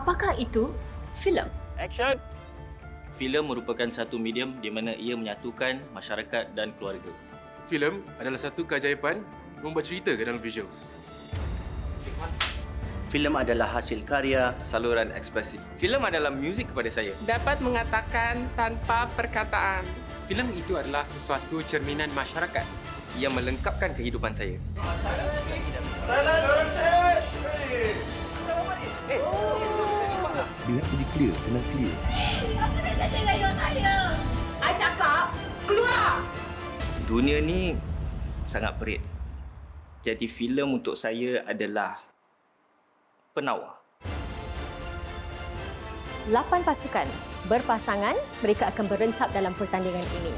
Apakah itu filem? Action! Filem merupakan satu medium di mana ia menyatukan masyarakat dan keluarga. Filem adalah satu keajaiban membuat cerita ke dalam visuals. Filem adalah hasil karya Saluran ekspresi. Filem adalah muzik kepada saya. Dapat mengatakan tanpa perkataan. Filem itu adalah sesuatu cerminan masyarakat Yang melengkapkan kehidupan saya. Bila pergi clear, kena clear. I cakap, keluar! Dunia ni sangat perit. Jadi filem untuk saya adalah penawar. 8 pasukan berpasangan, mereka akan berentab dalam pertandingan ini.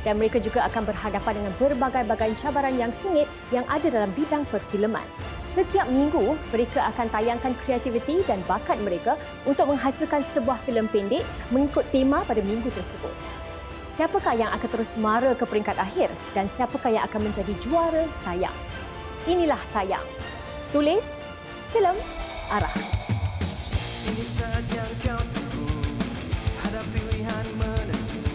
Dan mereka juga akan berhadapan dengan berbagai-bagai cabaran yang sengit yang ada dalam bidang perfilman. Setiap minggu, mereka akan tayangkan kreativiti dan bakat mereka untuk menghasilkan sebuah filem pendek mengikut tema pada minggu tersebut. Siapakah yang akan terus mara ke peringkat akhir dan siapakah yang akan menjadi juara tayang? Inilah tayang. Tulis, filem, arah. Ini saat yang kau tunggu, ada pilihan menentu.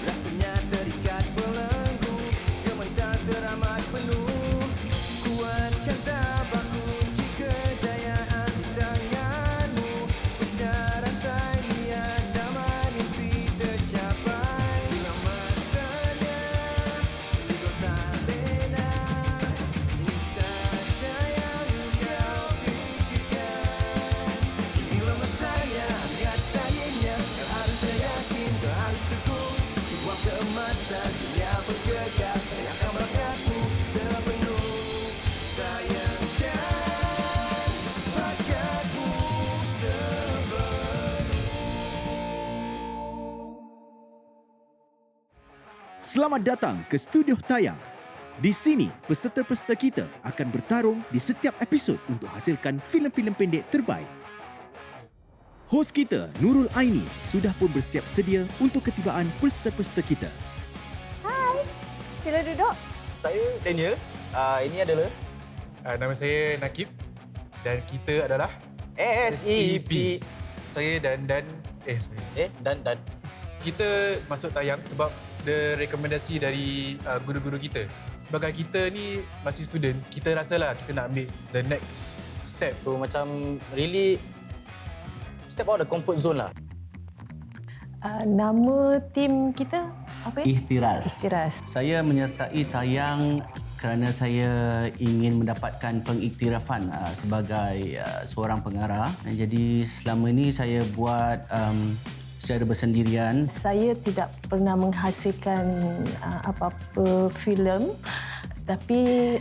Rasanya terikat belenggu, gemetar teramat penuh. Kuatkan tabah kunci kejayaan di tanganmu. Pecah rantai niat damai mimpi tercapai. Bila masanya hidup tak lena, ini saja yang kau fikirkan. Inilah masanya, lihat sayangnya. Kau harus yakin, kau harus teguh. Di waktu keemasan, dunia bergegar. Yang akan bakatmu sepenuh. Sayangkan bakatmu sepenuh. Selamat datang ke studio tayang. Di sini, peserta-peserta kita akan bertarung di setiap episod untuk hasilkan filem-filem pendek terbaik. Hos kita, Nurul Aini, sudah pun bersiap sedia untuk ketibaan peserta-peserta kita. Sila duduk. Saya Daniel. Ini adalah Nama saya Nakib dan kita adalah SEP. Saya dan Dan. kita masuk tayang sebab ada rekomendasi dari guru-guru kita. Sebagai kita ni masih students, kita rasalah kita nak ambil the next step. So macam really step out the comfort zone lah. Nama tim kita apa ya? Ihtiras. Saya menyertai tayang kerana saya ingin mendapatkan pengiktirafan sebagai seorang pengarah. Jadi selama ini saya buat secara bersendirian. Saya tidak pernah menghasilkan apa-apa filem, tapi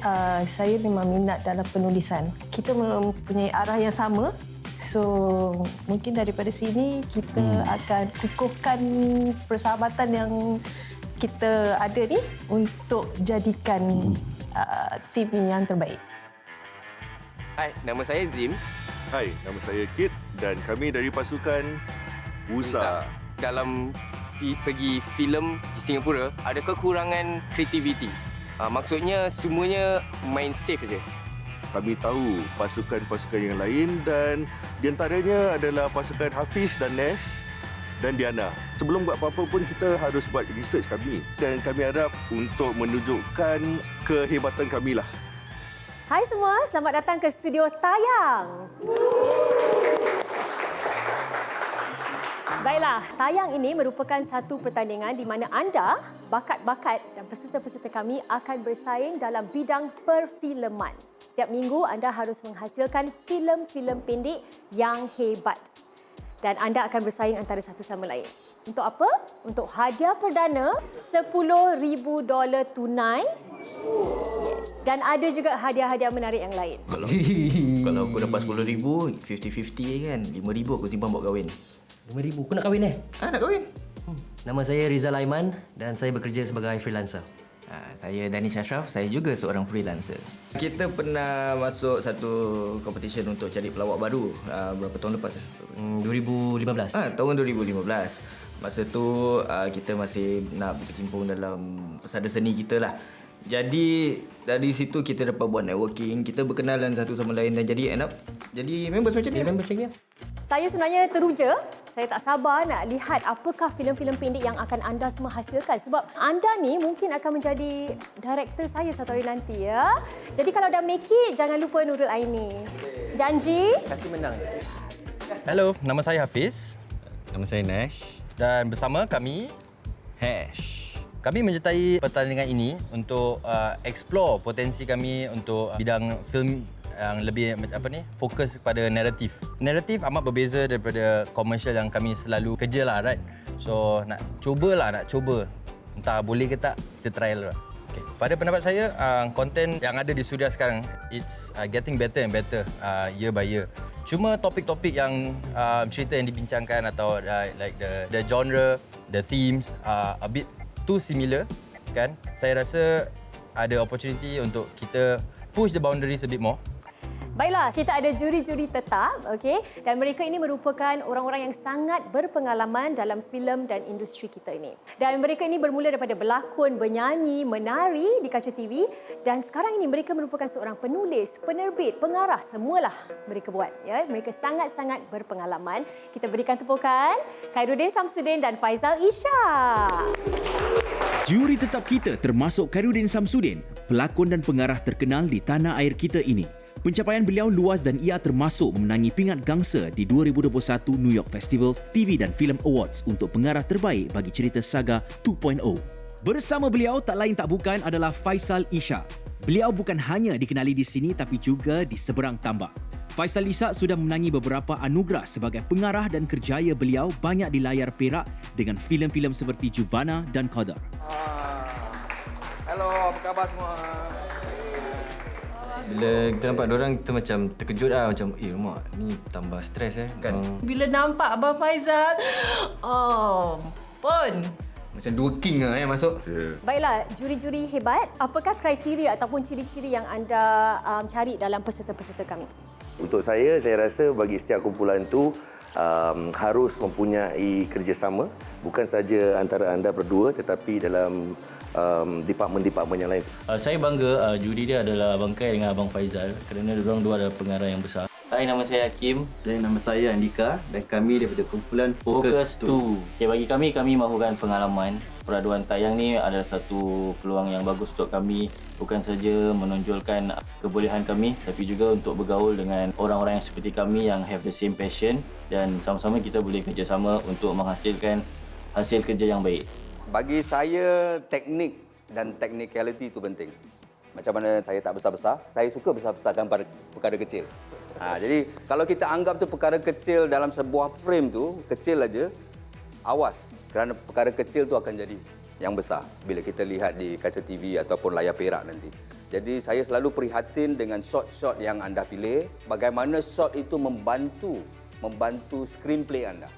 saya memang minat dalam penulisan. Kita mempunyai arah yang sama. So, mungkin daripada sini kita akan kukuhkan persahabatan yang kita ada ni untuk jadikan tim yang terbaik. Hai, nama saya Zim. Hai, nama saya Kit dan kami dari pasukan Wusa. Dalam segi filem di Singapura, ada kekurangan kreativiti. Maksudnya semuanya main safe je. Kami tahu pasukan-pasukan yang lain dan di antaranya adalah pasukan Hafiz dan Nesh dan Diana. Sebelum buat apa-apa pun kita harus buat research kami dan kami harap untuk menunjukkan kehebatan kami lah. Hai semua, selamat datang ke studio tayang. Baiklah, tayang ini merupakan satu pertandingan di mana anda, bakat-bakat dan peserta-peserta kami akan bersaing dalam bidang perfilman. Setiap minggu anda harus menghasilkan filem-filem pendek yang hebat. Dan anda akan bersaing antara satu sama lain. Untuk apa? Untuk hadiah perdana $10,000 tunai. Dan ada juga hadiah-hadiah menarik yang lain. Kalau aku dapat 10,000, 50-50 kan. 5,000 aku simpan buat kahwin. 5,000. Kau nak kahwin Nak kahwin. Nama saya Rizal Aiman dan saya bekerja sebagai freelancer. Saya Danish Ashraf, saya juga seorang freelancer. Kita pernah masuk satu competition untuk cari pelawak baru berapa tahun lepas? 2015. Tahun 2015. Masa tu kita masih nak berkecimpung dalam pesada seni kita lah. Jadi dari situ kita dapat buat networking, kita berkenalan satu sama lain dan jadi end up jadi members macam ni. Members lagi. Saya sebenarnya teruja. Saya tak sabar nak lihat apakah filem-filem pendek yang akan anda semua hasilkan. Sebab anda ni mungkin akan menjadi director saya satu hari nanti ya. Jadi kalau dah make it, jangan lupa Nurul Aini. Janji? Kasih menang. Hello, nama saya Hafiz. Nama saya Nash. Dan bersama kami, Hash. Kami menyertai pertandingan ini untuk explore potensi kami untuk bidang film yang lebih fokus kepada naratif. Naratif amat berbeza daripada komersial yang kami selalu kerja lah, right? So nak cuba. Entah boleh ke tak, kita try lah. Okay. Pada pendapat saya, konten yang ada di Suria sekarang, it's getting better and better year by year. Cuma topik-topik yang cerita yang dibincangkan atau like the genre, the themes are a bit too similar, kan? Saya rasa ada opportunity untuk kita push the boundaries a bit more. Baiklah, kita ada juri-juri tetap, okey, dan mereka ini merupakan orang-orang yang sangat berpengalaman dalam filem dan industri kita ini. Dan mereka ini bermula daripada berlakon, bernyanyi, menari di kaca TV dan sekarang ini mereka merupakan seorang penulis, penerbit, pengarah, semualah mereka buat, ya. Mereka sangat-sangat berpengalaman. Kita berikan tepukan Khairuddin Samsudin dan Faizal Isha. Juri tetap kita termasuk Khairuddin Samsudin, pelakon dan pengarah terkenal di tanah air kita ini. Pencapaian beliau luas dan ia termasuk memenangi pingat gangsa di 2021 New York Festivals TV dan Film Awards untuk pengarah terbaik bagi cerita saga 2.0. Bersama beliau tak lain tak bukan adalah Faizal Isha. Beliau bukan hanya dikenali di sini tapi juga di seberang tambak. Faizal Isha sudah memenangi beberapa anugerah sebagai pengarah dan kerjaya beliau banyak di layar perak dengan filem-filem seperti Jubana dan Qadar. Hello, apa khabar semua? Bila kita nampak diorang, kita macam terkejut lah. Macam, rumah ni tambah stres kan. Bila nampak Abang Faizal, pun. Macam dua king lah masuk. Baiklah, juri-juri hebat, apakah kriteria ataupun ciri-ciri yang anda cari dalam peserta-peserta kami? Untuk saya rasa bagi setiap kumpulan itu harus mempunyai kerjasama. Bukan saja antara anda berdua tetapi dalam departmen-departmen yang lain. Saya bangga juri dia adalah Abang Kai dengan Abang Faizal kerana diorang dua adalah pengarah yang besar. Hai, nama saya Hakim dan nama saya Andika dan kami daripada kumpulan Focus 2. Okay, bagi kami mahukan pengalaman. Peraduan tayang ni adalah satu peluang yang bagus untuk kami, bukan saja menonjolkan kebolehan kami tapi juga untuk bergaul dengan orang-orang yang seperti kami yang have the same passion dan sama-sama kita boleh kerjasama untuk menghasilkan hasil kerja yang baik. Bagi saya, teknik dan technicality itu penting. Macam mana saya tak besar-besar, saya suka besar-besarkan perkara kecil. Jadi, kalau kita anggap tu perkara kecil dalam sebuah frame tu, kecil aja, awas. Kerana perkara kecil tu akan jadi yang besar bila kita lihat di kaca TV ataupun layar perak nanti. Jadi, saya selalu prihatin dengan shot-shot yang anda pilih, bagaimana shot itu membantu screenplay anda.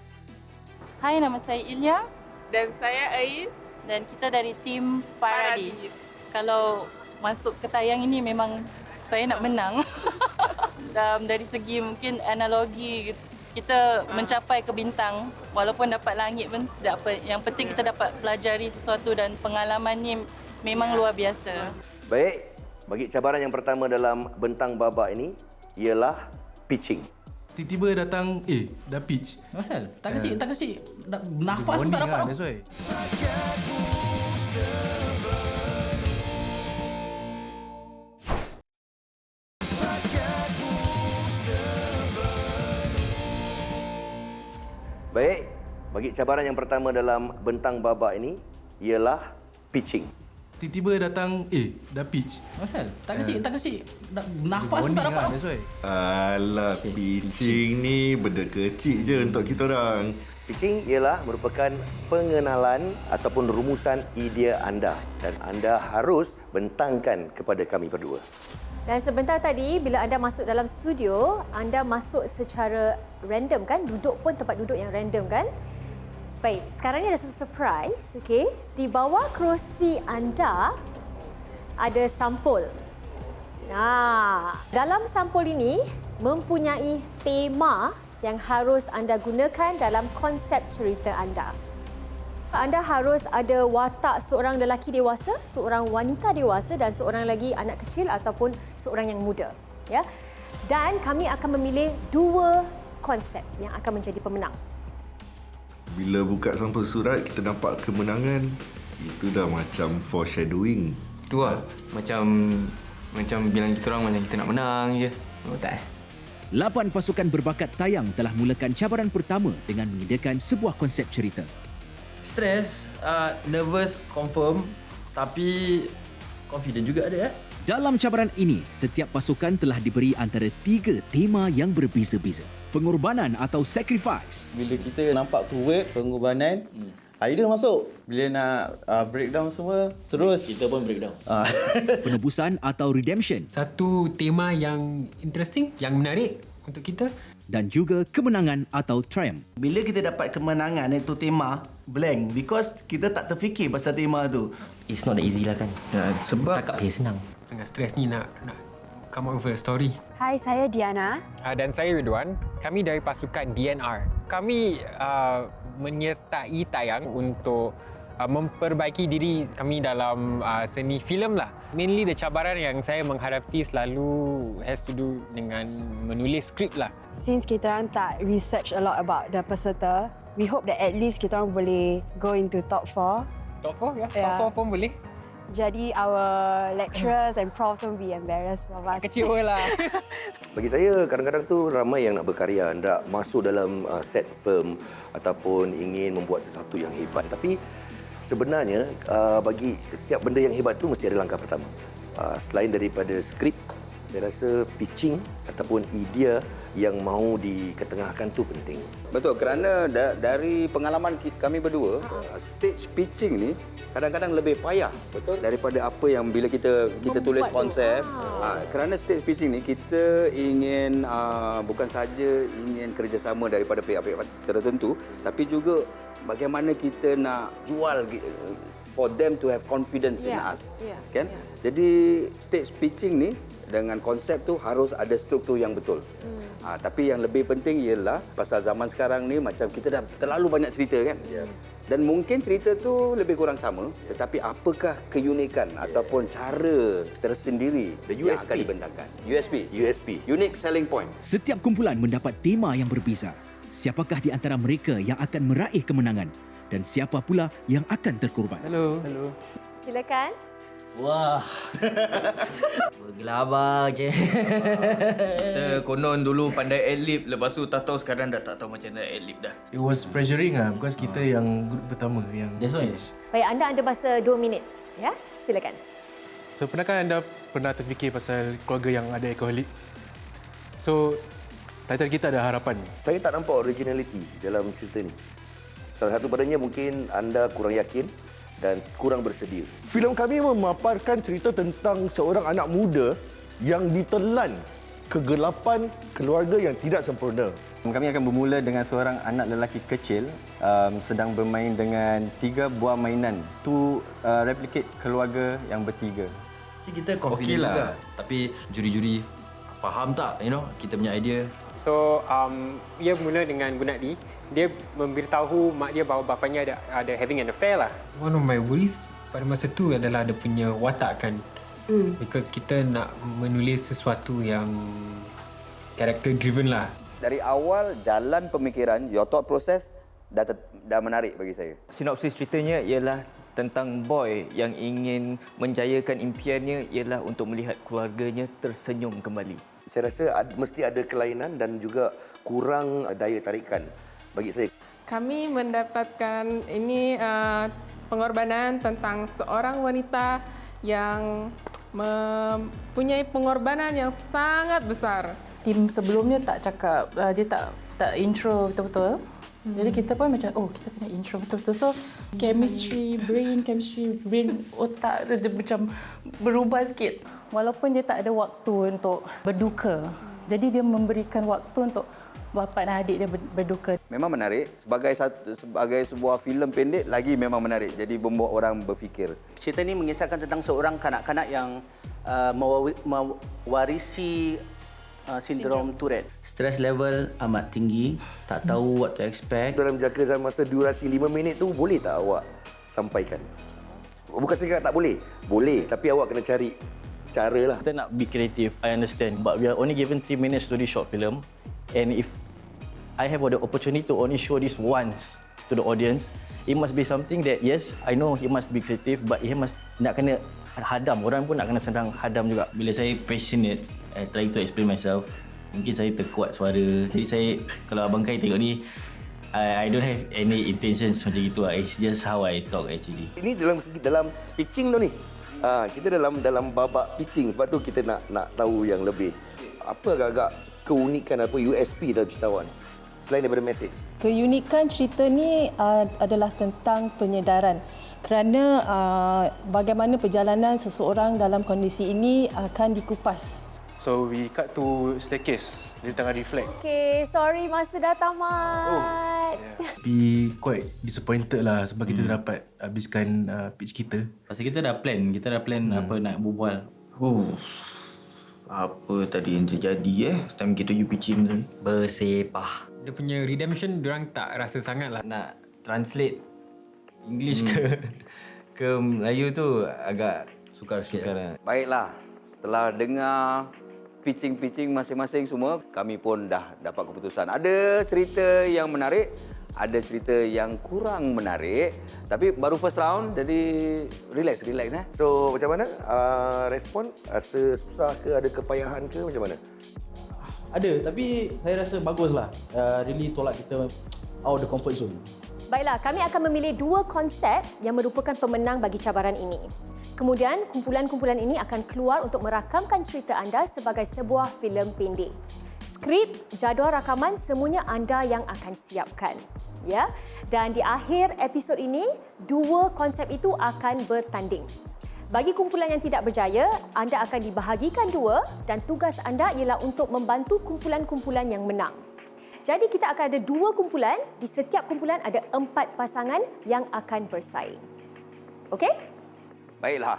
Hai, nama saya Ilya. Dan saya Ais. Dan kita dari tim Paradis. Kalau masuk ke tayang ini memang saya nak menang. Dari segi mungkin analogi, kita mencapai ke bintang. Walaupun dapat langit pun tak apa. Yang penting kita dapat pelajari sesuatu dan pengalamannya memang luar biasa. Baik, bagi cabaran yang pertama dalam bentang babak ini ialah pitching. Tiba-tiba datang, dah pitch. Masal, tak kasi nafas pun tak dapat. That's why. Baik, bagi cabaran yang pertama dalam bentang babak ini ialah pitching. Tiba-tiba datang, dah pitch. Masal, tak kasi nafas pun tak dapat. That's why. Alah, pitching ni benda kecil je untuk kita orang. Pitching ialah merupakan pengenalan ataupun rumusan idea anda dan anda harus bentangkan kepada kami berdua. Dan sebentar tadi bila anda masuk dalam studio, anda masuk secara random kan? Duduk pun tempat duduk yang random kan? Baik, sekarang ni ada satu surprise, okey. Di bawah kerusi anda ada sampul. Dalam sampul ini mempunyai tema yang harus anda gunakan dalam konsep cerita anda. Anda harus ada watak seorang lelaki dewasa, seorang wanita dewasa dan seorang lagi anak kecil ataupun seorang yang muda, ya. Dan kami akan memilih dua konsep yang akan menjadi pemenang. Bila buka sampul surat, kita nampak kemenangan. Itu dah macam foreshadowing. Tu lah. Macam bilang kita orang macam kita nak menang je. Oh tak. 8 pasukan berbakat tayang telah mulakan cabaran pertama dengan menyediakan sebuah konsep cerita. Stres, nervous confirm, tapi confident juga ada. Dalam cabaran ini, setiap pasukan telah diberi antara 3 tema yang berbeza-beza. Pengorbanan atau sacrifice. Bila kita nampak keyword pengorbanan, idea masuk. Bila nak breakdown semua, terus kita pun breakdown. Penebusan atau redemption. Satu tema yang interesting, yang menarik untuk kita. Dan juga kemenangan atau triumph. Bila kita dapat kemenangan itu tema blank because kita tak terfikir pasal tema tu. It's not that easy lah kan. Sebab cakap je senang. Tengah stres ni nak come up with a story. Hai, saya Diana. Dan saya Ridwan. Kami dari pasukan DNR. Kami menyertai tayang untuk memperbaiki diri kami dalam seni filem lah. Mainly the cabaran yang saya menghadapi selalu has to do dengan menulis skrip lah. Since kita orang tak research a lot about the peserta, we hope that at least kita orang boleh go into top 4. Top 4 ya? Top 4 pun boleh. Jadi our lecturers and profs won't be embarrassed of us. Kecewa lah. Bagi saya, kadang-kadang tu ramai yang nak berkarya, nak masuk dalam set film ataupun ingin membuat sesuatu yang hebat. Tapi sebenarnya bagi setiap benda yang hebat tu mesti ada langkah pertama. Selain daripada skrip, saya rasa pitching ataupun idea yang mahu diketengahkan tu penting. Betul, kerana dari pengalaman kami berdua, stage pitching ni kadang-kadang lebih payah, betul, daripada apa yang bila kita tulis konsep. Kerana stage pitching ni kita ingin bukan saja ingin kerjasama daripada pihak-pihak tertentu, tapi juga bagaimana kita nak jual for them to have confidence in us. Kan? Jadi stage pitching ni dengan konsep tu harus ada struktur yang betul. Tapi yang lebih penting ialah pasal zaman sekarang ni macam kita dah terlalu banyak cerita kan. Dan mungkin cerita tu lebih kurang sama, tetapi apakah keunikan ataupun cara tersendiri yang akan dibentangkan? USP, unique selling point. Setiap kumpulan mendapat tema yang berbeza. Siapakah di antara mereka yang akan meraih kemenangan dan siapa pula yang akan terkorban? Hello. Silakan. Wah. Bergelabah je. Kita konon dulu pandai ad-lib, lepas tu tak tahu sekarang dah tak tahu macam mana ad-lib dah. It was pressuring because kita yang group pertama yang pitch. Baik, anda ada masa 2 minit. Ya, silakan. So, pernahkah anda terfikir pasal keluarga yang ada alkoholik? So, title kita ada harapan. Saya tak nampak originality dalam cerita ni. Salah satu padanya mungkin anda kurang yakin dan kurang bersedia. Filem kami memaparkan cerita tentang seorang anak muda yang ditelan kegelapan keluarga yang tidak sempurna. Kami akan bermula dengan seorang anak lelaki kecil sedang bermain dengan 3 buah mainan. Tu replicate keluarga yang bertiga. Jadi kita confident juga. Tapi juri-juri faham tak, kita punya idea. So, ia mula dengan Gunadi. Dia memberitahu mak dia bahawa bapanya ada having an affair lah. One of my worries pada masa tu adalah dia punya watak kan. Because kita nak menulis sesuatu yang character driven lah. Dari awal jalan pemikiran, your thought process dah menarik bagi saya. Sinopsis ceritanya ialah tentang boy yang ingin menjayakan impiannya ialah untuk melihat keluarganya tersenyum kembali. Saya rasa mesti ada kelainan dan juga kurang daya tarikan bagi saya. Kami mendapatkan ini pengorbanan tentang seorang wanita yang mempunyai pengorbanan yang sangat besar. Tim sebelumnya tak cakap, dia tak intro betul-betul. Jadi kita pun macam, kita kena intro betul-betul. So, chemistry brain, otak dia macam berubah sikit. Walaupun dia tak ada waktu untuk berduka. Jadi dia memberikan waktu untuk bapa dan adik dia berduka. Memang menarik. Sebagai sebuah filem pendek, lagi memang menarik. Jadi membuat orang berfikir. Cerita ni mengisahkan tentang seorang kanak-kanak yang mewarisi sindrom Tourette. Stress level amat tinggi, tak tahu what to expect. Dalam jangka masa durasi 5 minit tu, boleh tak awak sampaikan? Bukan saya kata tak boleh. Boleh, tapi awak kena cari cara lah. Kita nak be creative, I understand. But we are only given 3 minutes to this short film. And if I have the opportunity to only show this once to the audience, it must be something that, yes, I know he must be creative, but he must nak kena hadam. Orang pun nak kena senang hadam juga. Bila saya passionate, trying to explain myself, mungkin saya terkuat suara. Jadi saya, kalau Abang Kai tengok ni, I don't have any intentions macam itu. It's just how I talk actually. Ini dalam pitching tu ni. Kita dalam babak pitching, sebab tu kita nak tahu yang lebih. Apa agak-agak keunikan atau USP dalam cerita awak ni? Selain daripada message. Keunikan cerita ni adalah tentang penyedaran. Kerana bagaimana perjalanan seseorang dalam kondisi ini akan dikupas. So we cut to staircase. Dia tengah reflect. Okay, sorry masa dah tamat. Be quite disappointed lah sebab kita dapat habiskan pitch kita. Pasal kita dah plan apa nak berbual. Apa tadi yang terjadi time kita pergi pitching tadi? Bersepah. Dia punya redemption diorang tak rasa sangat lah. Nak translate English ke Melayu tu agak sukar-sukar lah. Baiklah, setelah dengar pitching-pitching masing-masing semua, kami pun dah dapat keputusan. Ada cerita yang menarik, ada cerita yang kurang menarik. Tapi baru first round, jadi relax. So macam mana respon? Rasa susah ke, ada kepayahan ke, macam mana? Ada, tapi saya rasa baguslah. Really tolak kita out of the comfort zone. Baiklah, kami akan memilih 2 konsep yang merupakan pemenang bagi cabaran ini. Kemudian, kumpulan-kumpulan ini akan keluar untuk merakamkan cerita anda sebagai sebuah filem pendek. Skrip, jadual rakaman semuanya anda yang akan siapkan. Ya? Dan di akhir episod ini, 2 konsep itu akan bertanding. Bagi kumpulan yang tidak berjaya, anda akan dibahagikan 2 dan tugas anda ialah untuk membantu kumpulan-kumpulan yang menang. Jadi kita akan ada 2 kumpulan, di setiap kumpulan ada 4 pasangan yang akan bersaing. Okey? Baiklah,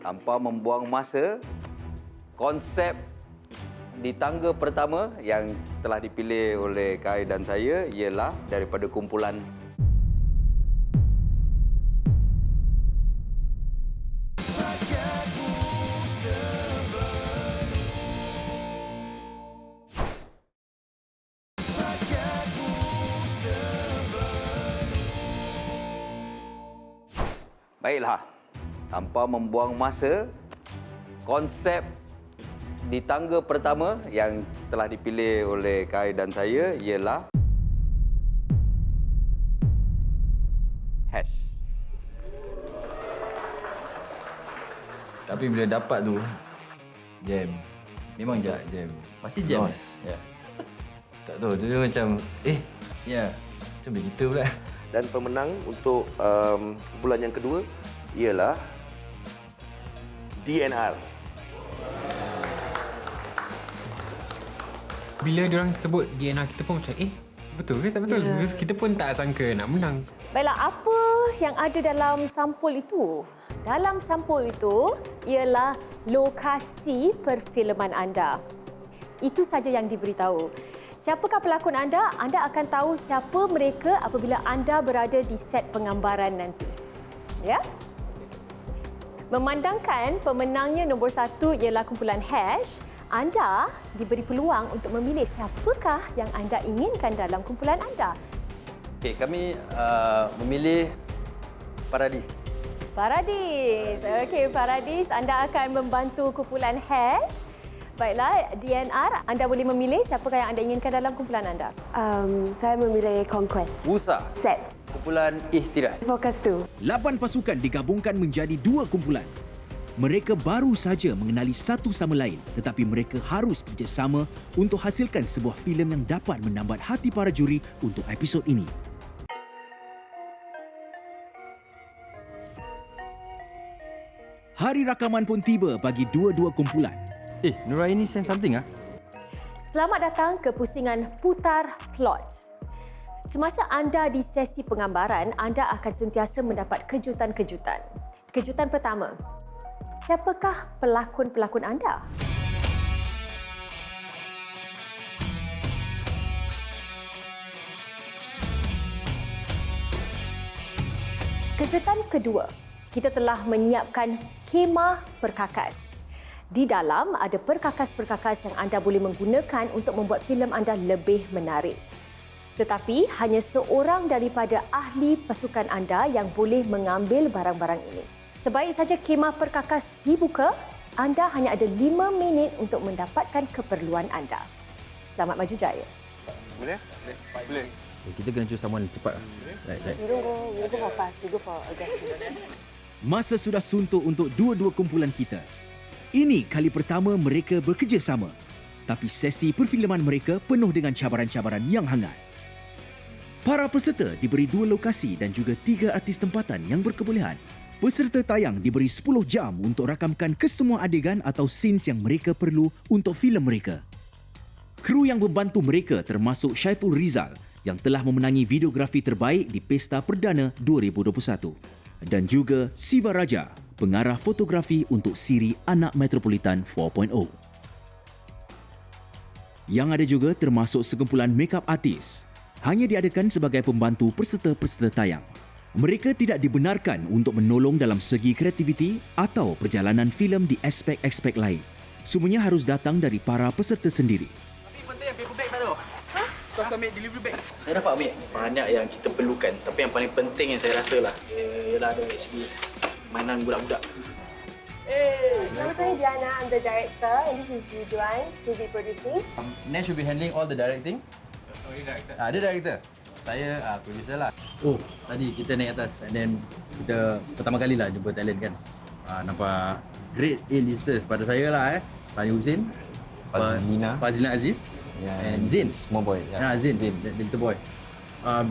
tanpa membuang masa, konsep di tangga pertama yang telah dipilih oleh Kai dan saya ialah daripada kumpulan Baiklah, tanpa membuang masa, konsep di tangga pertama yang telah dipilih oleh Kai dan saya ialah hash. Tapi bila dapat tu, jam. Memang jam. Pasti jam. Ya. Tak tahu, tu dia macam, macam begitu pula. Dan pemenang untuk kumpulan yang kedua ialah DNR. Bila diorang sebut DNR, kita pun macam betul ke tak betul? Yeah. Kita pun tak sangka nak menang. Baiklah, apa yang ada dalam sampul itu? Dalam sampul itu ialah lokasi perfilman anda. Itu saja yang diberitahu. Siapakah pelakon anda? Anda akan tahu siapa mereka apabila anda berada di set penggambaran nanti. Ya? Memandangkan pemenangnya nombor 1 ialah kumpulan Hash, anda diberi peluang untuk memilih siapakah yang anda inginkan dalam kumpulan anda. Okey, kami memilih Paradis. Paradis. Okey, Paradis, anda akan membantu kumpulan Hash. Baiklah, DNR, anda boleh memilih siapakah yang anda inginkan dalam kumpulan anda. Saya memilih Conquest. Wusa. Set. Kumpulan Ihtiras. Fokus 2. 8 pasukan digabungkan menjadi 2 kumpulan. Mereka baru saja mengenali satu sama lain, tetapi mereka harus bekerjasama untuk hasilkan sebuah filem yang dapat menambat hati para juri untuk episod ini. Hari rakaman pun tiba bagi dua-dua kumpulan. Nuraini send something ah. Selamat datang ke pusingan putar plot. Semasa anda di sesi penggambaran, anda akan sentiasa mendapat kejutan-kejutan. Kejutan pertama, siapakah pelakon-pelakon anda? Kejutan kedua, kita telah menyiapkan kemah perkakas. Di dalam ada perkakas-perkakas yang anda boleh menggunakan untuk membuat filem anda lebih menarik. Tetapi hanya seorang daripada ahli pasukan anda yang boleh mengambil barang-barang ini. Sebaik saja kemah perkakas dibuka, anda hanya ada 5 minit untuk mendapatkan keperluan anda. Selamat maju jaya. Boleh? Boleh. Kita kena choose someone cepat. Right. We don't go for fast, we go for aggressive. Masa sudah suntuk untuk dua-dua kumpulan kita. Ini kali pertama mereka bekerjasama. Tapi sesi perfilman mereka penuh dengan cabaran-cabaran yang hangat. Para peserta diberi 2 lokasi dan juga 3 artis tempatan yang berkebolehan. Peserta tayang diberi 10 jam untuk rakamkan kesemua adegan atau scenes yang mereka perlu untuk filem mereka. Kru yang membantu mereka termasuk Syaiful Rizal yang telah memenangi videografi terbaik di Pesta Perdana 2021 dan juga Siva Raja, pengarah fotografi untuk siri Anak Metropolitan 4.0. Yang ada juga termasuk sekumpulan makeup artis, hanya diadakan sebagai pembantu peserta-peserta tayang. Mereka tidak dibenarkan untuk menolong dalam segi kreativiti atau perjalanan filem di aspek-aspek lain. Semuanya harus datang dari para peserta sendiri. Penting yang paper bag tak ada. So aku ambil delivery bag. Saya dapat ambil banyak yang kita perlukan, tapi yang paling penting yang saya rasa lah ialah dari segi mainan budak-budak. Nama saya Diana, I'm the director and this is Ridwan who will be producing. Nash will be handling all the directing. Dia director. Saya producer lah. Oh, tadi kita naik atas and then kita pertama kali lah jumpa talent kan. Nampak great A-listers pada saya lah Sani Hussein, Fazlina Aziz and Zain. Small boy. Zain, the little boy.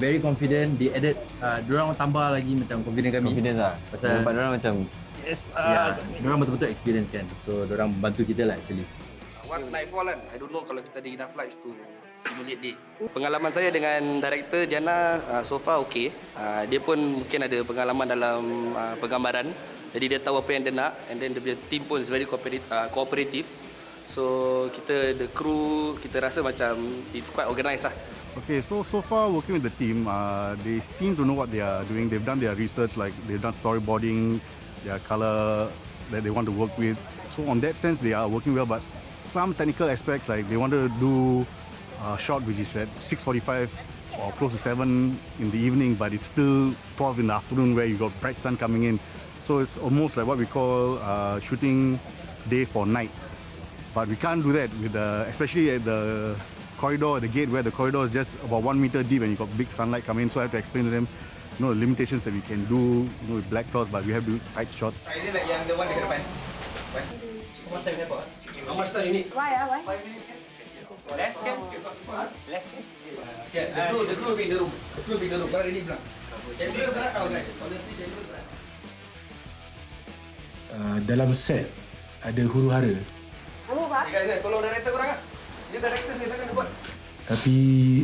Very confident. They added, diorang tambah lagi macam confident kami. Confidence lah. Pasal nampak diorang macam yes. Diorang betul-betul experience kan. So diorang bantu kita lah actually. Once nightfall kan, I don't know kalau kita ada enough lights to simulate day. Pengalaman saya dengan director Diana so far okey. Dia pun mungkin ada pengalaman dalam penggambaran. Jadi dia tahu apa yang dia nak and then dia punya team pun is very cooperative. So kita the crew kita rasa macam it's quite organised lah. Okay, so far working with the team, they seem to know what they are doing. They've done their research, like they've done storyboarding, their color that they want to work with. So on that sense, they are working well. But some technical aspects, like they want to do a shot which is at 6:45 or close to 7 in the evening, but it's still 12 in the afternoon where you got bright sun coming in. So it's almost like what we call shooting day for night. But we can't do that with especially at the corridor, the gate where the corridor is just about 1 meter deep and you got big sunlight coming in. So I have to explain to them, the limitations that we can do, with black cloth, but we have to do tight shot. Is it like yang the one dekat depan? How much time you need? Why? Less can? Less can? Yeah, the crew be in the room. The crew be in the room. Barang ini bilang. Cancel berat tau guys. Honestly, cancel berat. Dalam set ada huru-hara. Kamu Pak? Guys, tolong director korang kan? Dia director saya takkan dia buat. Tapi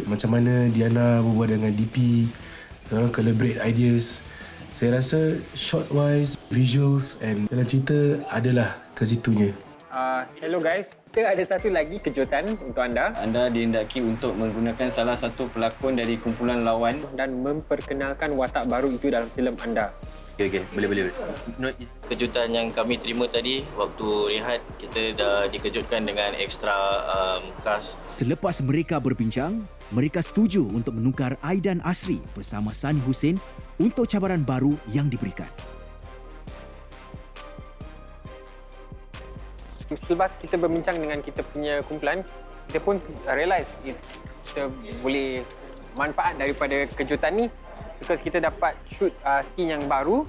macam mana Diana berbual dengan DP, orang collaborate ideas. Saya rasa shot wise, visuals and dalam cerita adalah ke situnya. Hello guys, kita ada satu lagi kejutan untuk anda. Anda dihendaki untuk menggunakan salah satu pelakon dari kumpulan lawan dan memperkenalkan watak baru itu dalam filem anda. Okay, boleh. Kejutan yang kami terima tadi waktu rehat, kita dah dikejutkan dengan ekstra cast. Selepas mereka berbincang, mereka setuju untuk menukar Aidan Asri bersama Sani Hussein untuk cabaran baru yang diberikan. Selepas kita berbincang dengan kita punya kumpulan, kita pun realise kita boleh manfaat daripada kejutan ni because kita dapat shoot scene yang baru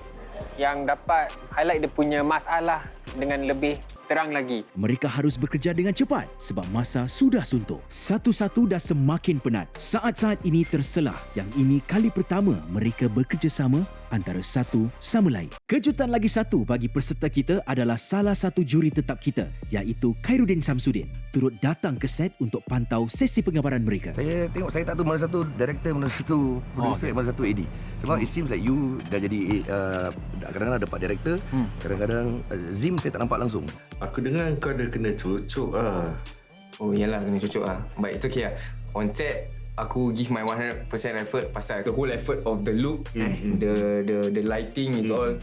yang dapat highlight dia punya masalah dengan lebih terang lagi. Mereka harus bekerja dengan cepat sebab masa sudah suntuk. Satu-satu dah semakin penat. Saat-saat ini terselah yang ini kali pertama mereka bekerjasama antara satu sama lain. Kejutan lagi satu bagi peserta kita adalah salah satu juri tetap kita iaitu Khairuddin Samsudin turut datang ke set untuk pantau sesi penggambaran mereka. Saya tengok, saya tak tahu mana satu director, mana satu producer, mana satu AD. Sebab it seems like you dah jadi kadang-kadang dapat director, kadang-kadang Zim saya tak nampak langsung. Aku dengar kau dah kena cucuk lah. Oh iyalah kena cucuk lah. But it's okay lah. On set, aku give my 100% effort pasal the whole effort of the look, the lighting is all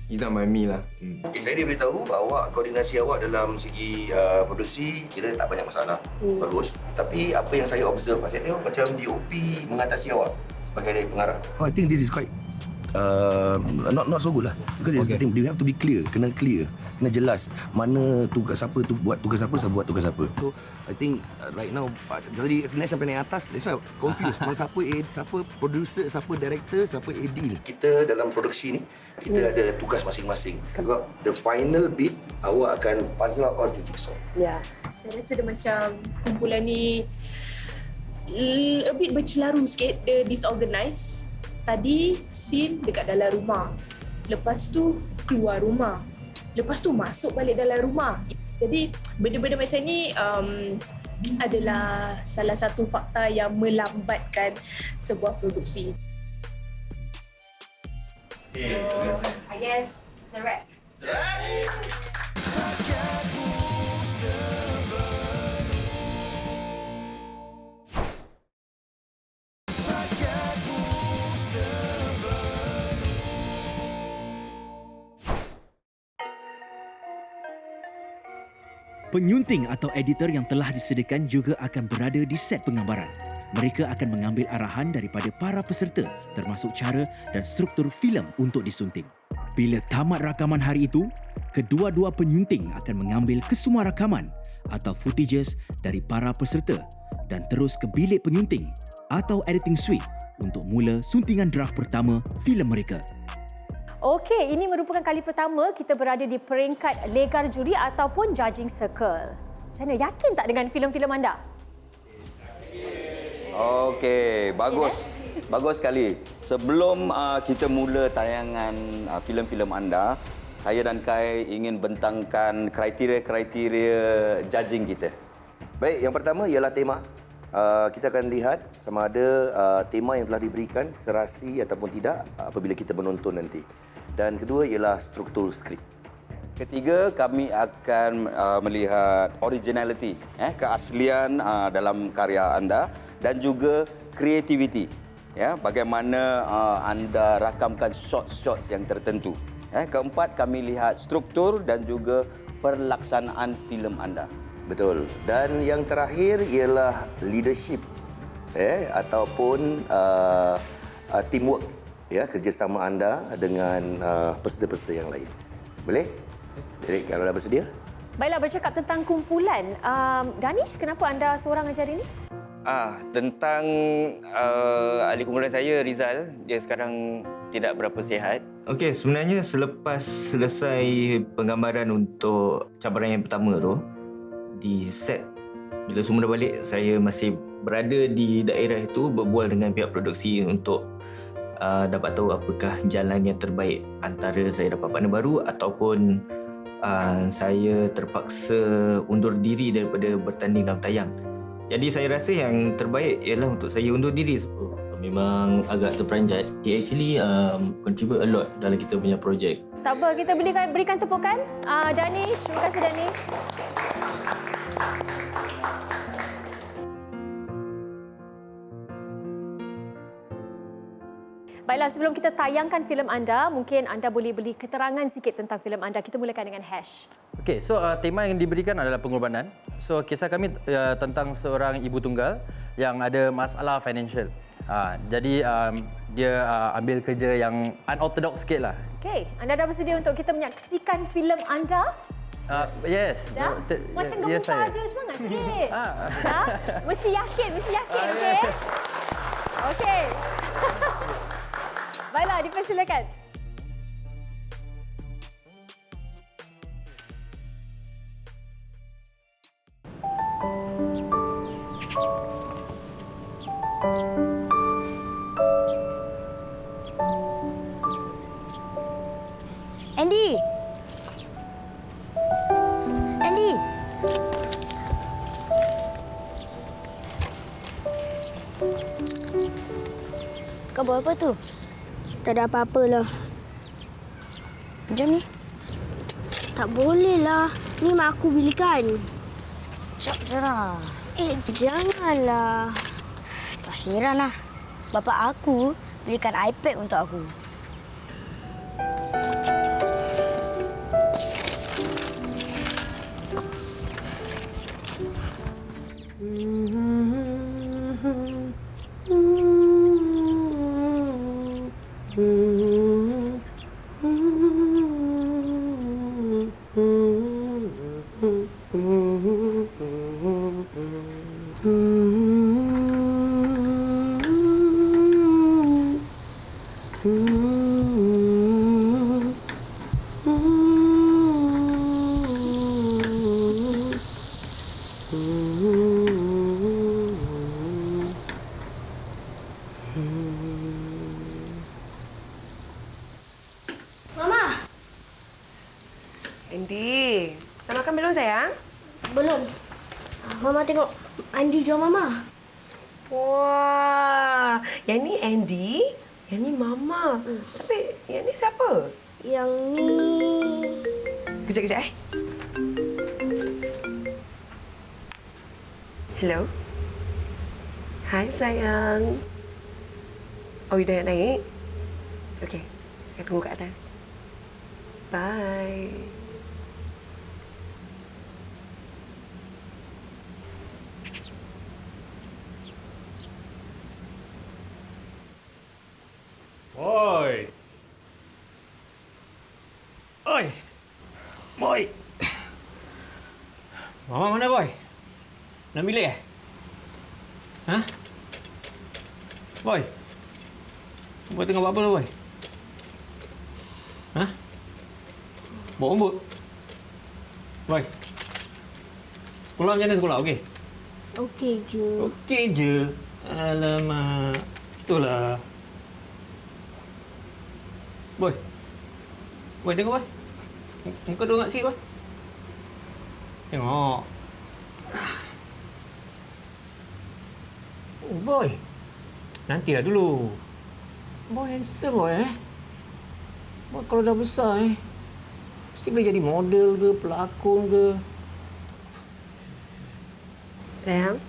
Izan Mami lah. Okay, saya diberitahu awak, koordinasi awak dalam segi produksi kira tak banyak masalah. Bagus. Tapi apa yang saya observe, saya tengok macam DOP mengatasi awak sebagai pengarah. I think this is quite not so good lah. Because it's the thing, we have to be clear, kena jelas mana tugas siapa tu buat tugas apa, siapa buat tugas apa. So I think right now dari finance sampai naik atas, that's why confused. Mana siapa producer, siapa director, siapa AD ni. Kita dalam produksi ni kita ada tugas masing-masing. Sebab the final bit awak akan puzzle out all the jigsaw. Ya. Saya rasa dia macam kumpulan ni a bit bercelaru sikit, disorganized. Tadi scene dekat dalam rumah. Lepas tu keluar rumah. Lepas tu masuk balik dalam rumah. Jadi benda-benda macam ni adalah salah satu fakta yang melambatkan sebuah produksi. Yes. I guess it's a wrap. Penyunting atau editor yang telah disediakan juga akan berada di set penggambaran. Mereka akan mengambil arahan daripada para peserta termasuk cara dan struktur filem untuk disunting. Bila tamat rakaman hari itu, kedua-dua penyunting akan mengambil kesemua rakaman atau footages dari para peserta dan terus ke bilik penyunting atau editing suite untuk mula suntingan draft pertama filem mereka. Okey, ini merupakan kali pertama kita berada di peringkat legar juri ataupun judging circle. Macam mana, yakin tak dengan filem-filem anda? Okey, bagus. Bagus sekali. Sebelum kita mula tayangan filem-filem anda, saya dan Kai ingin bentangkan kriteria-kriteria judging kita. Baik, yang pertama ialah tema. Kita akan lihat sama ada tema yang telah diberikan serasi ataupun tidak apabila kita menonton nanti. Dan kedua ialah struktur skrip. Ketiga, kami akan melihat originality, keaslian dalam karya anda dan juga kreativiti. Ya, bagaimana anda rakamkan shots-shots yang tertentu. Keempat, kami lihat struktur dan juga pelaksanaan filem anda. Betul. Dan yang terakhir ialah leadership ataupun teamwork, ya, kerjasama anda dengan peserta-peserta yang lain. Boleh? Jadi kalau dah bersedia? Baiklah, bercakap tentang kumpulan. Danish, kenapa anda seorang ajar ini? Tentang ahli kumpulan saya, Rizal, dia sekarang tidak berapa sihat. Okey, sebenarnya selepas selesai penggambaran untuk cabaran yang pertama tu, di set, bila semua dah balik, saya masih berada di daerah itu berbual dengan pihak produksi untuk dapat tahu apakah jalan yang terbaik antara saya dapat partner baru ataupun saya terpaksa undur diri daripada bertanding dalam tayang. Jadi saya rasa yang terbaik ialah untuk saya undur diri. Memang agak terperanjat. He actually contribute a lot dalam kita punya projek. Tak apa, kita berikan tepukan. Danish, terima kasih Danish. Baiklah, sebelum kita tayangkan filem anda, mungkin anda boleh beri keterangan sikit tentang filem anda. Kita mulakan dengan Hash. Okey, so tema yang diberikan adalah pengorbanan. So kisah kami tentang seorang ibu tunggal yang ada masalah financial. Jadi dia ambil kerja yang unorthodox sikit lah. Okey, anda dah bersedia untuk kita menyaksikan filem anda? Yes. Dah? Macam gemuka aja, semangat sikit. Dah? Mesti yakin, okey? Okey. Baiklah, dipersilakan. Andy! Andy! Kau buat apa tu? Tak ada apa-apalah. Jom ni. Tak boleh lah. Ni mak aku belikan. Sekejap je lah. Janganlah. Tak heran lah. Bapa aku belikan iPad untuk aku. Mama. Andy, dah makan belum sayang? Belum. Mama tengok Andy jual Mama. Wah, yang ni Andy, yang ni Mama. Tapi yang ni siapa? Yang ni... Kejap-kejap Hello? Hai sayang. Oh, you dah nak naik? Okey, saya tunggu kat atas. Bye. Boy. Oi. Boy. Mama mana, Boy? Nak bilik Ha? Boy. Boy tengah buat apa tu, Boy? Ha? Bawa rambut? Boy. Sekolah macam mana sekolah? Okey? Okey je. Okey je. Alamak. Itulah. Boy. Boy, tengok, Boy. Muka dongak sikit, Boy. Tengok. Oh, Boy. Nantilah dulu. Boy handsome, Boy, Boy kalau dah besar, mesti boleh jadi model ke, pelakon ke. Sayang.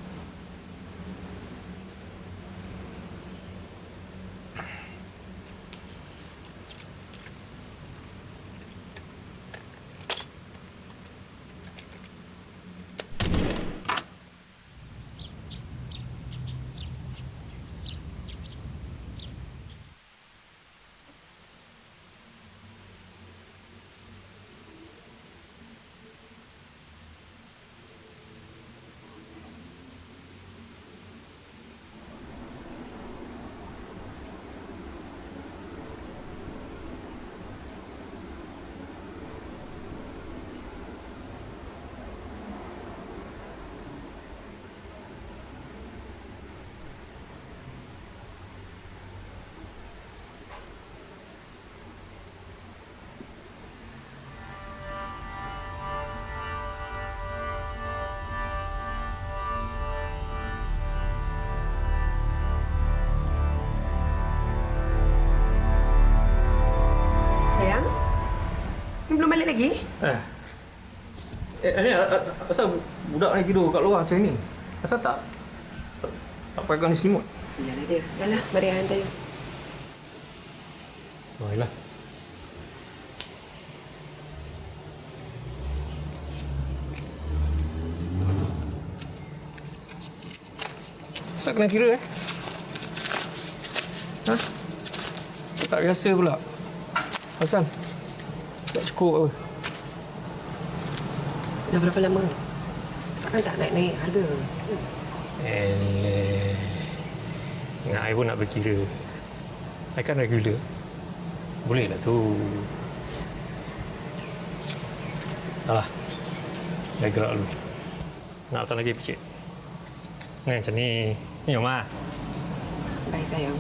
Belum balik lagi? Ni asal budak ni tidur kat luar macam ni? Asal tak pegang ni selimut? Yalah dia. Yalah, mari hantar you. Baiklah. Asal kena kira Ha? Tak biasa pula. Asal? Tak cukup apa? Dah berapa lama? Takkan tak naik-naik harga? Eleh. Ingat I pun nak berkira. I kan regular. Boleh lah tu. Dah lah. I gerak dulu. Nak datang lagi picit. Macam ni. Senyum lah. Baik sayang.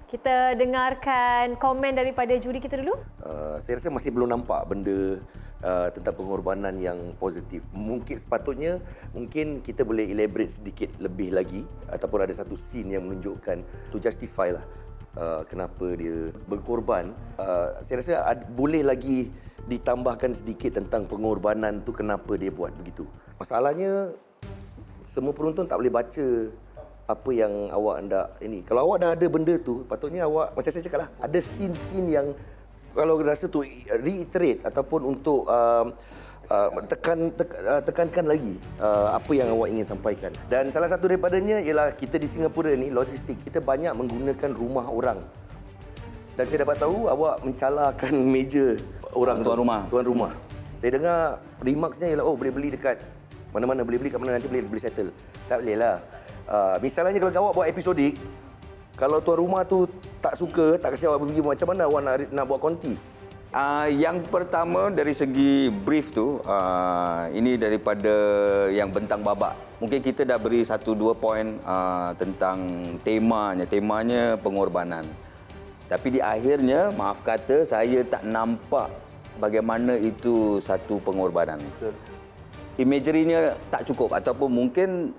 Kita dengarkan komen daripada juri kita dulu. Saya rasa masih belum nampak benda tentang pengorbanan yang positif. Mungkin kita boleh elaborate sedikit lebih lagi ataupun ada satu scene yang menunjukkan to justify lah kenapa dia berkorban. Saya rasa boleh lagi ditambahkan sedikit tentang pengorbanan tu kenapa dia buat begitu. Masalahnya semua penonton tak boleh baca apa yang awak hendak ini. Kalau awak dah ada benda tu, patutnya awak, macam saya cakap lah, ada scene-scene yang kalau rasa tu reiterate ataupun untuk tekankan lagi apa yang awak ingin sampaikan. Dan salah satu daripadanya ialah kita di Singapura ni, logistik, kita banyak menggunakan rumah orang. Dan saya dapat tahu awak mencalakan meja orang tuan rumah. Saya dengar remarksnya ialah, oh boleh beli dekat mana-mana, boleh beli kat mana, nanti boleh settle. Tak boleh lah. Misalnya kalau awak buat episodik, kalau tuan rumah tu tak suka, tak kasi awak pergi, macam mana awak nak buat konti? Yang pertama dari segi brief tu, ini daripada yang bentang babak. Mungkin kita dah beri 1-2 poin tentang temanya. Temanya pengorbanan. Tapi di akhirnya, maaf kata, saya tak nampak bagaimana itu satu pengorbanan. Imagery-nya tak cukup ataupun mungkin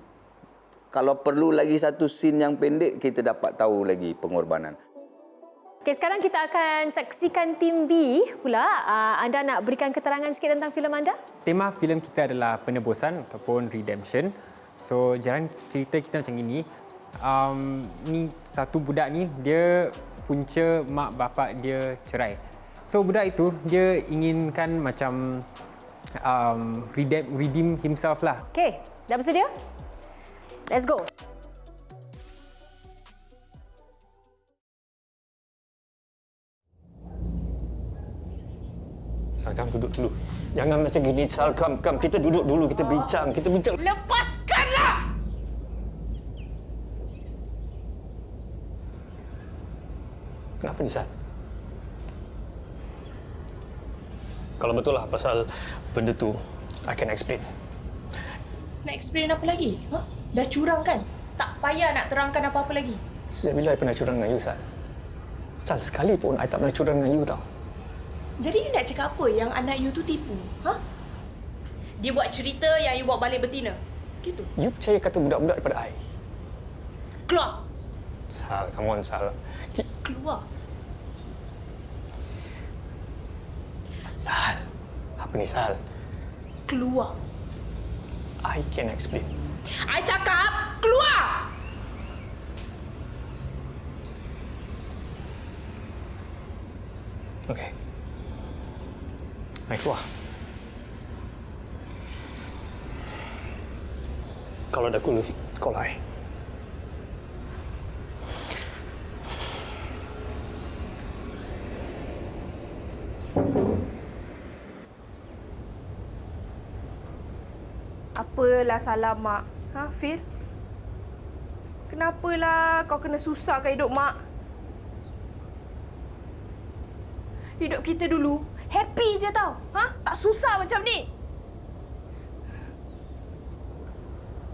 kalau perlu lagi satu scene yang pendek, kita dapat tahu lagi pengorbanan. Okey, sekarang kita akan saksikan tim B pula. Anda nak berikan keterangan sikit tentang filem anda? Tema filem kita adalah penebusan ataupun redemption. So, jalan cerita kita macam ini. Ni satu budak ni, dia punca mak bapak dia cerai. So, budak itu, dia inginkan macam redeem himself lah. Okey, dah bersedia? Let's go. Sal, Kam, duduk dulu. Jangan macam gini, Sal. Kam, kita duduk dulu. Kita bincang. Lepaskanlah! Kenapa ni, Sal? Kalau betul lah pasal benda tu, I can explain. Nak explain apa lagi? Dah curang kan? Tak payah nak terangkan apa-apa lagi. Sejak bila I pernah curang dengan you, Sal? Sal, sekali pun I tak pernah curang dengan you tau. Jadi you nak cakap apa yang anak you tu tipu? Dia buat cerita yang you bawa balik betina? Gitu? You percaya kata budak-budak daripada I? Keluar! Sal, come on, Sal. Keluar! Sal, apa ni, Sal? Keluar! I can explain. I cakap, keluar! Okey. I keluar. Kalau dah cool, call I. Apalah salah mak? Fir? Kenapalah kau kena susahkan hidup mak? Hidup kita dulu happy je tau. Tak susah macam ni.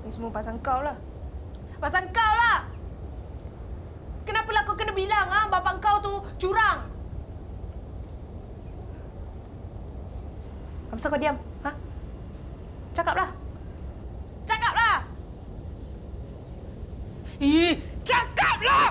Ini semua pasal kau lah. Pasal kau lah. Kenapalah kau kena bilang bapak kau tu curang? Kenapa kau diam? Cakaplah. Cakaplah. Cakaplah.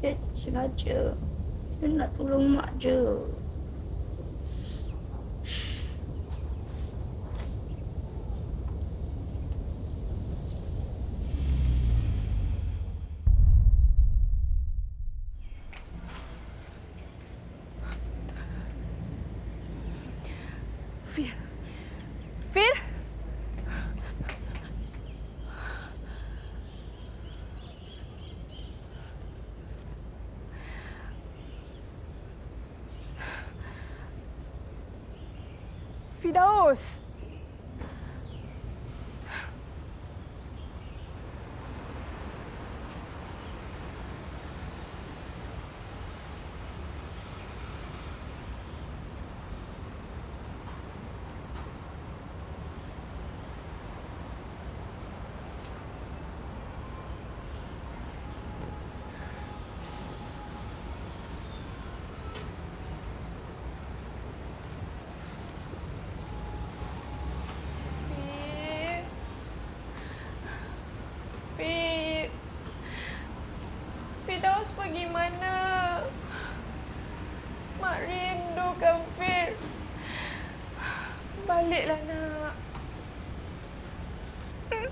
Dia tak sengaja. Dia nak tolong mak je. Fir? Firdaus. harus pergi mana? Mak rindukan Fir. Baliklah nak. Fir?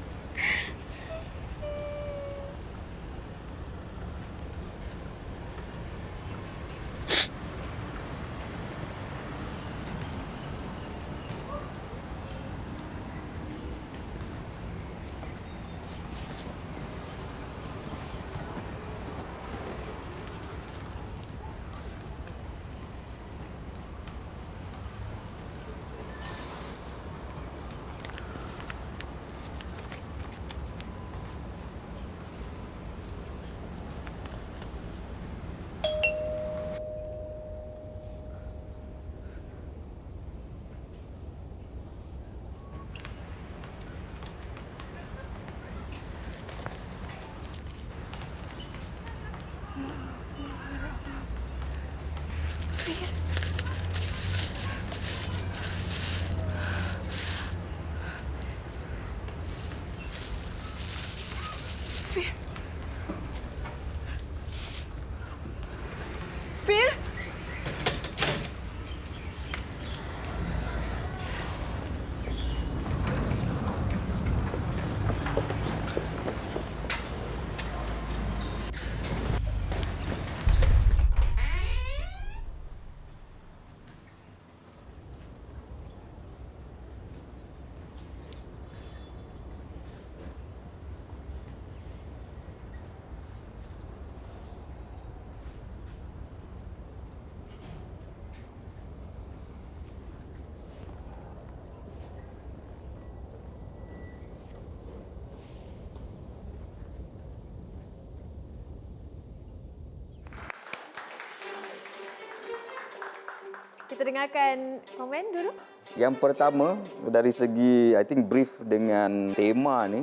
Kita dengarkan komen dulu. Yang pertama, dari segi I think brief dengan tema ni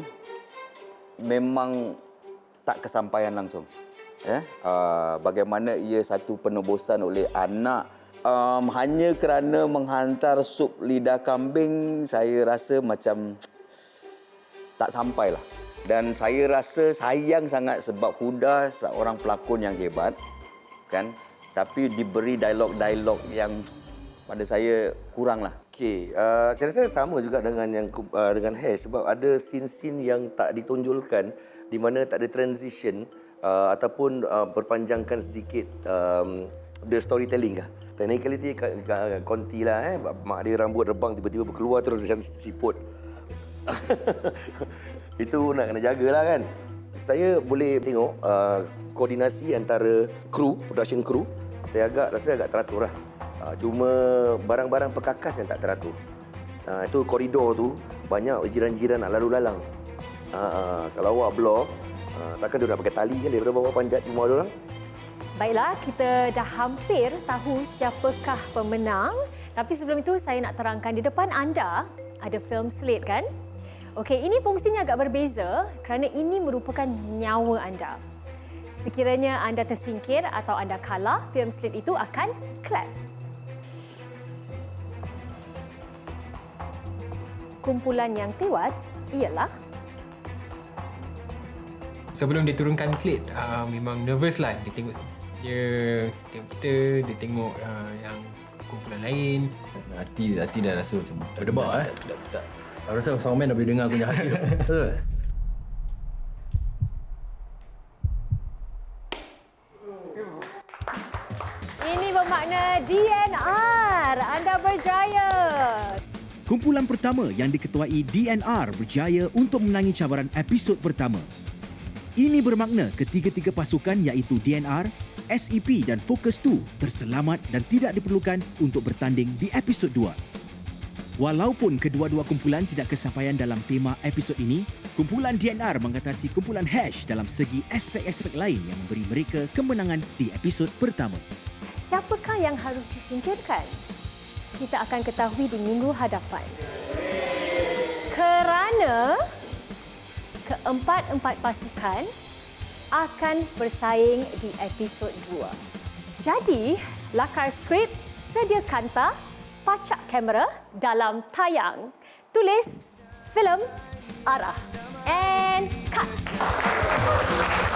memang tak kesampaian langsung. Bagaimana ia satu penebusan oleh anak hanya kerana menghantar sup lidah kambing, saya rasa macam tak sampailah. Dan saya rasa sayang sangat sebab Huda seorang pelakon yang hebat, kan? Tapi diberi dialog-dialog yang pada saya kuranglah. Okey, saya rasa sama juga dengan dengan Hash sebab ada scene-scene yang tak ditonjolkan di mana tak ada transition ataupun perpanjangkan sedikit the storytelling lah. Technicality konti lah mak dia rambut rebang tiba-tiba berkeluar terus macam siput. Itu nak kena jagalah kan. Saya boleh tengok koordinasi antara production crew, saya rasa agak teratur lah. Cuma barang-barang perkakas yang tak teratur. Itu koridor tu banyak jiran-jiran nak lalu lalang. Kalau awak blok, takkan dia nak pakai tali kan daripada bawah panjat rumah dia orang. Baiklah, kita dah hampir tahu siapakah pemenang. Tapi sebelum itu saya nak terangkan di depan anda ada film slate kan? Okey, ini fungsinya agak berbeza kerana ini merupakan nyawa anda. Sekiranya anda tersingkir atau anda kalah, film slate itu akan clap. Kumpulan yang tewas ialah... Sebelum dia turunkan slate, memang nervous lah. Dia tengok kita, dia tengok yang kumpulan lain. Hati dah rasa macam berdebak tak. Aku rasa soundman dah boleh dengar aku punya hati. Betul. Ini bermakna DNR. Anda berjaya. Kumpulan pertama yang diketuai DNR berjaya untuk menangi cabaran episod pertama. Ini bermakna ketiga-tiga pasukan iaitu DNR, SEP dan Focus 2 terselamat dan tidak diperlukan untuk bertanding di episod 2. Walaupun kedua-dua kumpulan tidak kesampaian dalam tema episod ini, kumpulan DNR mengatasi kumpulan Hash dalam segi aspek-aspek lain yang memberi mereka kemenangan di episod pertama. Siapakah yang harus disingkirkan? Kita akan ketahui di minggu hadapan. Kerana keempat-empat pasukan akan bersaing di episod 2. Jadi, lakar skrip, sedia kanta, pacak kamera dalam tayang. Tulis, filem, arah. And cut!